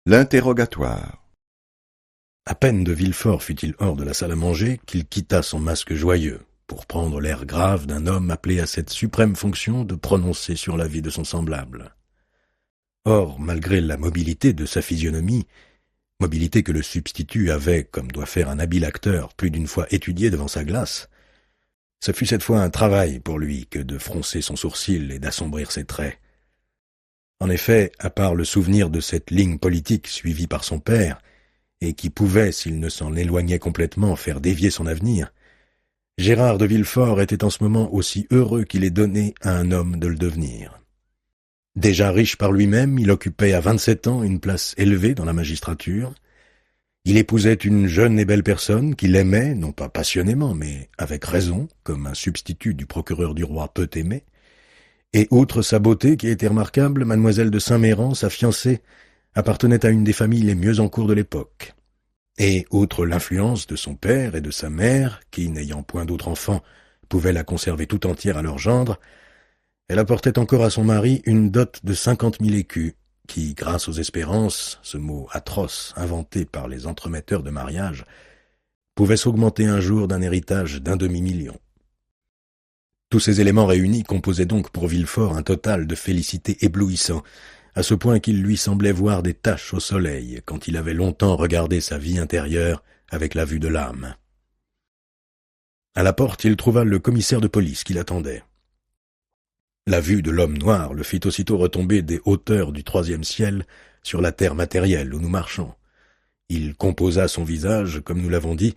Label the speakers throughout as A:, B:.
A: L'interrogatoire.
B: À peine de Villefort fut-il hors de la salle à manger qu'il quitta son masque joyeux, pour prendre l'air grave d'un homme appelé à cette suprême fonction de prononcer sur la vie de son semblable. Or, malgré la mobilité de sa physionomie, mobilité que le substitut avait, comme doit faire un habile acteur, plus d'une fois étudiée devant sa glace, ce fut cette fois un travail pour lui que de froncer son sourcil et d'assombrir ses traits. En effet, à part le souvenir de cette ligne politique suivie par son père, et qui pouvait, s'il ne s'en éloignait complètement, faire dévier son avenir, Gérard de Villefort était en ce moment aussi heureux qu'il est donné à un homme de le devenir. Déjà riche par lui-même, il occupait à 27 ans une place élevée dans la magistrature. Il épousait une jeune et belle personne qu'il aimait, non pas passionnément, mais avec raison, comme un substitut du procureur du roi peut aimer. Et outre sa beauté qui était remarquable, mademoiselle de Saint-Méran, sa fiancée, appartenait à une des familles les mieux en cour de l'époque. Et outre l'influence de son père et de sa mère, qui, n'ayant point d'autre enfant, pouvaient la conserver tout entière à leur gendre, elle apportait encore à son mari une dot de 50 000 écus, qui, grâce aux espérances, ce mot atroce inventé par les entremetteurs de mariage, pouvait s'augmenter un jour d'un héritage d'1 demi-million. Tous ces éléments réunis composaient donc pour Villefort un total de félicité éblouissant, à ce point qu'il lui semblait voir des taches au soleil quand il avait longtemps regardé sa vie intérieure avec la vue de l'âme. À la porte, il trouva le commissaire de police qui l'attendait. La vue de l'homme noir le fit aussitôt retomber des hauteurs du 3e ciel sur la terre matérielle où nous marchons. Il composa son visage, comme nous l'avons dit,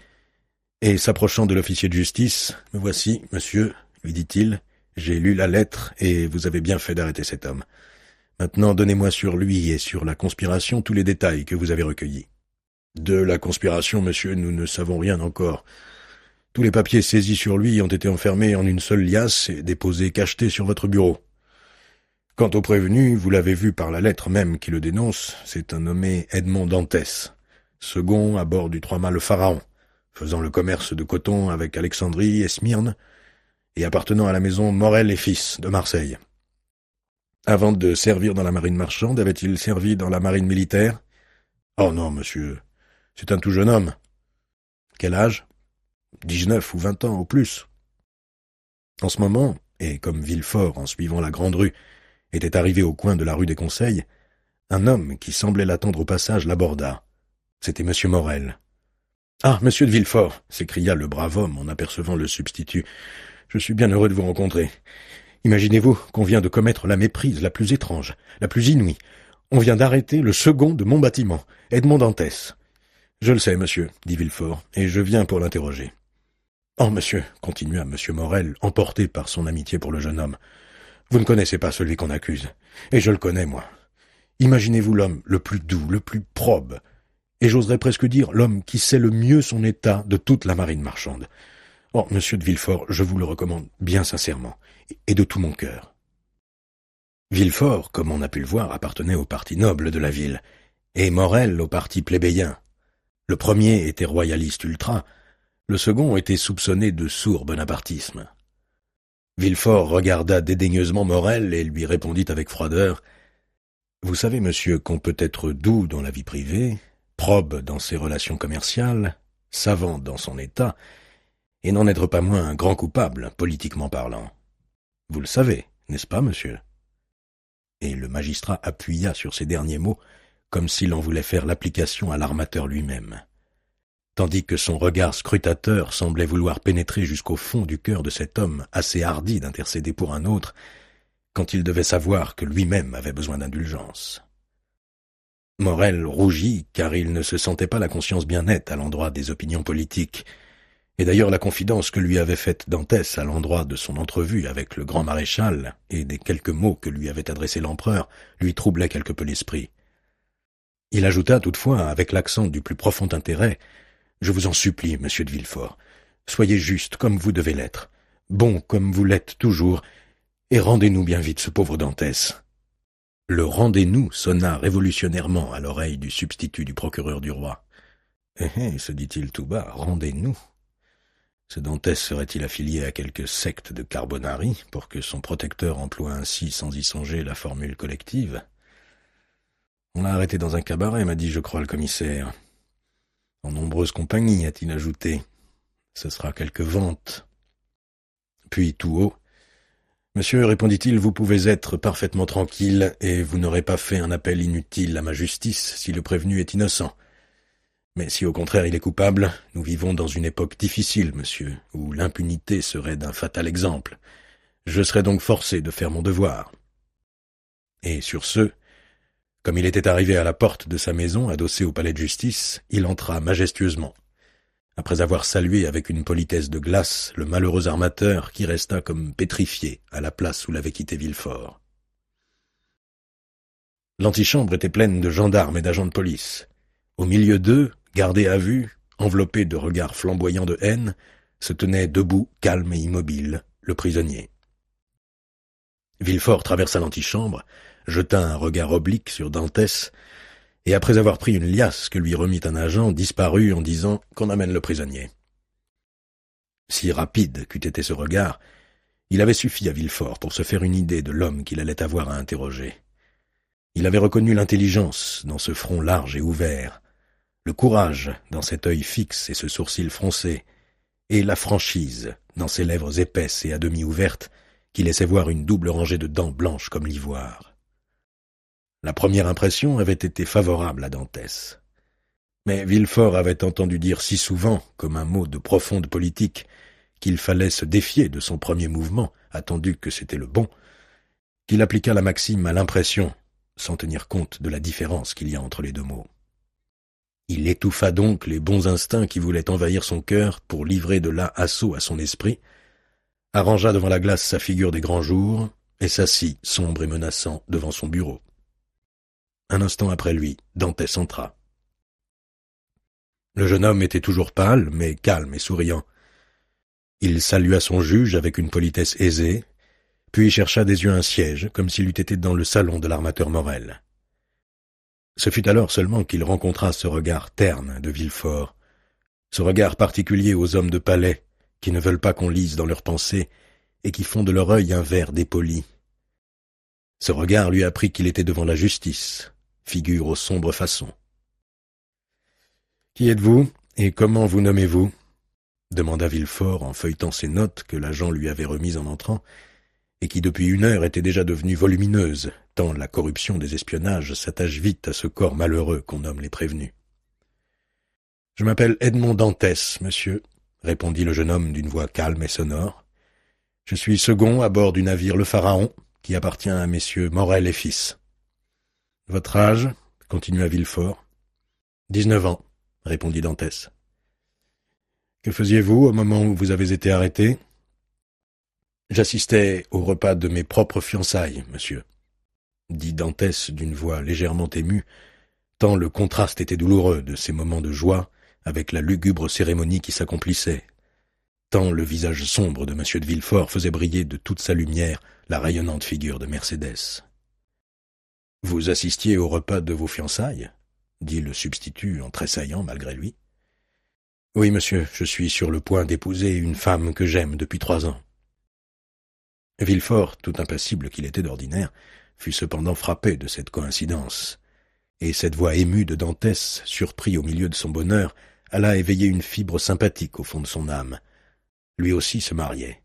B: et s'approchant de l'officier de justice, « Me voici, monsieur », lui dit-il, « j'ai lu la lettre et vous avez bien fait d'arrêter cet homme. Maintenant, donnez-moi sur lui et sur la conspiration tous les détails que vous avez recueillis. » « De la conspiration, monsieur, nous ne savons rien encore. Tous les papiers saisis sur lui ont été enfermés en une seule liasse et déposés cachetés sur votre bureau. Quant au prévenu, vous l'avez vu par la lettre même qui le dénonce, c'est un nommé Edmond Dantès, second à bord du 3-mâts le Pharaon, faisant le commerce de coton avec Alexandrie et Smyrne, et appartenant à la maison Morel et Fils de Marseille. Avant de servir dans la marine marchande, avait-il servi dans la marine militaire? Oh non, monsieur, c'est un tout jeune homme. Quel âge? 19 ou 20 ans au plus. En ce moment, et comme Villefort, en suivant la grande rue, était arrivé au coin de la rue des Conseils, un homme qui semblait l'attendre au passage l'aborda. C'était M. Morel. « Ah, monsieur de Villefort !» s'écria le brave homme en apercevant le substitut. « Je suis bien heureux de vous rencontrer. Imaginez-vous qu'on vient de commettre la méprise la plus étrange, la plus inouïe. On vient d'arrêter le second de mon bâtiment, Edmond Dantès. »« Je le sais, monsieur, » dit Villefort, « et je viens pour l'interroger. »« Oh, monsieur, » continua M. Morel, emporté par son amitié pour le jeune homme, « vous ne connaissez pas celui qu'on accuse, et je le connais, moi. Imaginez-vous l'homme le plus doux, le plus probe, et j'oserais presque dire l'homme qui sait le mieux son état de toute la marine marchande. Oh, monsieur de Villefort, je vous le recommande bien sincèrement, et de tout mon cœur. » Villefort, comme on a pu le voir, appartenait au parti noble de la ville, et Morel au parti plébéien. Le premier était royaliste ultra, le second était soupçonné de sourd bonapartisme. Villefort regarda dédaigneusement Morel et lui répondit avec froideur « Vous savez, monsieur, qu'on peut être doux dans la vie privée, probe dans ses relations commerciales, savant dans son état, et n'en être pas moins un grand coupable, politiquement parlant. Vous le savez, n'est-ce pas, monsieur ?» Et le magistrat appuya sur ces derniers mots, comme s'il en voulait faire l'application à l'armateur lui-même, tandis que son regard scrutateur semblait vouloir pénétrer jusqu'au fond du cœur de cet homme assez hardi d'intercéder pour un autre, quand il devait savoir que lui-même avait besoin d'indulgence. Morel rougit, car il ne se sentait pas la conscience bien nette à l'endroit des opinions politiques, et d'ailleurs la confidence que lui avait faite Dantès à l'endroit de son entrevue avec le grand maréchal et des quelques mots que lui avait adressés l'empereur lui troublait quelque peu l'esprit. Il ajouta toutefois, avec l'accent du plus profond intérêt, « Je vous en supplie, monsieur de Villefort, soyez juste comme vous devez l'être, bon comme vous l'êtes toujours, et rendez-nous bien vite ce pauvre Dantès. » Le « rendez-nous » sonna révolutionnairement à l'oreille du substitut du procureur du roi. « se dit-il tout bas, « rendez-nous » Ce Dantès serait-il affilié à quelque secte de Carbonari pour que son protecteur emploie ainsi sans y songer la formule collective? On l'a arrêté dans un cabaret, m'a dit, je crois, le commissaire. En nombreuse compagnie, a-t-il ajouté. Ce sera quelque vente. Puis, tout haut, monsieur, répondit-il, vous pouvez être parfaitement tranquille, et vous n'aurez pas fait un appel inutile à ma justice si le prévenu est innocent. Mais si au contraire il est coupable, nous vivons dans une époque difficile, monsieur, où l'impunité serait d'un fatal exemple. Je serais donc forcé de faire mon devoir. Et sur ce, comme il était arrivé à la porte de sa maison, adossée au palais de justice, il entra majestueusement, après avoir salué avec une politesse de glace le malheureux armateur qui resta comme pétrifié à la place où l'avait quitté Villefort. L'antichambre était pleine de gendarmes et d'agents de police. Au milieu d'eux, gardé à vue, enveloppé de regards flamboyants de haine, se tenait debout, calme et immobile, le prisonnier. Villefort traversa l'antichambre, jeta un regard oblique sur Dantès, et après avoir pris une liasse que lui remit un agent, disparut en disant qu'on amène le prisonnier. Si rapide qu'eût été ce regard, il avait suffi à Villefort pour se faire une idée de l'homme qu'il allait avoir à interroger. Il avait reconnu l'intelligence dans ce front large et ouvert, le courage dans cet œil fixe et ce sourcil froncé, et la franchise dans ces lèvres épaisses et à demi ouvertes qui laissaient voir une double rangée de dents blanches comme l'ivoire. La première impression avait été favorable à Dantès. Mais Villefort avait entendu dire si souvent, comme un mot de profonde politique, qu'il fallait se défier de son premier mouvement, attendu que c'était le bon, qu'il appliqua la maxime à l'impression, sans tenir compte de la différence qu'il y a entre les deux mots. Il étouffa donc les bons instincts qui voulaient envahir son cœur pour livrer de là assaut à son esprit, arrangea devant la glace sa figure des grands jours, et s'assit, sombre et menaçant, devant son bureau. Un instant après lui, Dantès entra. Le jeune homme était toujours pâle, mais calme et souriant. Il salua son juge avec une politesse aisée, puis chercha des yeux un siège, comme s'il eût été dans le salon de l'armateur Morel. Ce fut alors seulement qu'il rencontra ce regard terne de Villefort, ce regard particulier aux hommes de palais, qui ne veulent pas qu'on lise dans leurs pensées et qui font de leur œil un verre dépoli. Ce regard lui apprit qu'il était devant la justice, figure aux sombres façons. « Qui êtes-vous et comment vous nommez-vous » demanda Villefort en feuilletant ses notes que l'agent lui avait remises en entrant, et qui depuis une heure étaient déjà devenues volumineuses, tant la corruption des espionnages s'attache vite à ce corps malheureux qu'on nomme les prévenus. « Je m'appelle Edmond Dantès, monsieur, » répondit le jeune homme d'une voix calme et sonore. « Je suis second à bord du navire Le Pharaon, qui appartient à messieurs Morel et fils. »« Votre âge » continua Villefort. « 19 ans, » répondit Dantès. « Que faisiez-vous au moment où vous avez été arrêté ?»« J'assistais au repas de mes propres fiançailles, monsieur, » dit Dantès d'une voix légèrement émue, tant le contraste était douloureux de ces moments de joie avec la lugubre cérémonie qui s'accomplissait, tant le visage sombre de M. de Villefort faisait briller de toute sa lumière la rayonnante figure de Mercédès. « Vous assistiez au repas de vos fiançailles » dit le substitut en tressaillant malgré lui. « Oui, monsieur, je suis sur le point d'épouser une femme que j'aime depuis 3 ans. » Villefort, tout impassible qu'il était d'ordinaire, fut cependant frappé de cette coïncidence, et cette voix émue de Dantès, surpris au milieu de son bonheur, alla éveiller une fibre sympathique au fond de son âme. Lui aussi se mariait.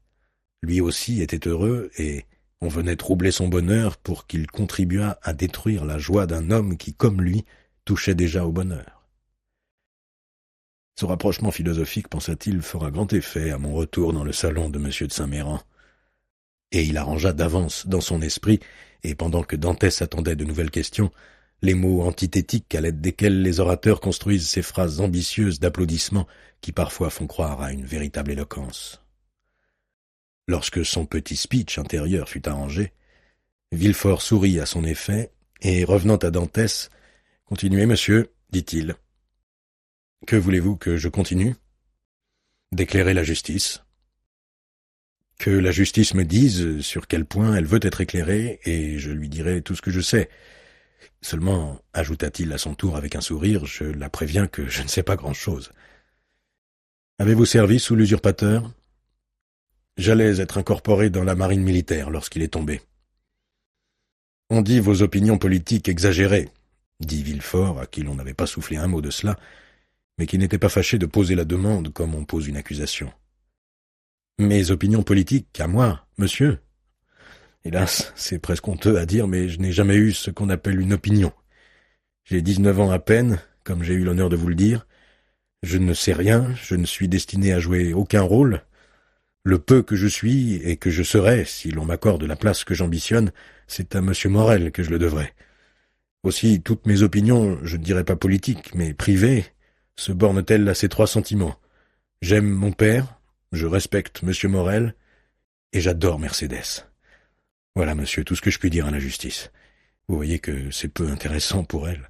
B: Lui aussi était heureux, et on venait troubler son bonheur pour qu'il contribuât à détruire la joie d'un homme qui, comme lui, touchait déjà au bonheur. Ce rapprochement philosophique, pensa-t-il, fera grand effet à mon retour dans le salon de M. de Saint-Méran. Et il arrangea d'avance dans son esprit, et pendant que Dantès attendait de nouvelles questions, les mots antithétiques à l'aide desquels les orateurs construisent ces phrases ambitieuses d'applaudissements qui parfois font croire à une véritable éloquence. Lorsque son petit speech intérieur fut arrangé, Villefort sourit à son effet, et revenant à Dantès, « Continuez, monsieur, dit-il. »« Que voulez-vous que je continue ?»« D'éclairer la justice. » « Que la justice me dise sur quel point elle veut être éclairée, et je lui dirai tout ce que je sais. Seulement, ajouta-t-il à son tour avec un sourire, je la préviens que je ne sais pas grand-chose. Avez-vous servi sous l'usurpateur ? J'allais être incorporé dans la marine militaire lorsqu'il est tombé. On dit vos opinions politiques exagérées, dit Villefort, à qui l'on n'avait pas soufflé un mot de cela, mais qui n'était pas fâché de poser la demande comme on pose une accusation. Mes opinions politiques, à moi, monsieur? Hélas, c'est presque honteux à dire, mais je n'ai jamais eu ce qu'on appelle une opinion. J'ai 19 ans à peine, comme j'ai eu l'honneur de vous le dire. Je ne sais rien, je ne suis destiné à jouer aucun rôle. Le peu que je suis et que je serai, si l'on m'accorde la place que j'ambitionne, c'est à monsieur Morel que je le devrai. Aussi, toutes mes opinions, je ne dirais pas politiques, mais privées, se bornent-elles à ces 3 sentiments. J'aime mon père, je respecte monsieur Morel, et j'adore Mercédès. Voilà, monsieur, tout ce que je puis dire à la justice. Vous voyez que c'est peu intéressant pour elle.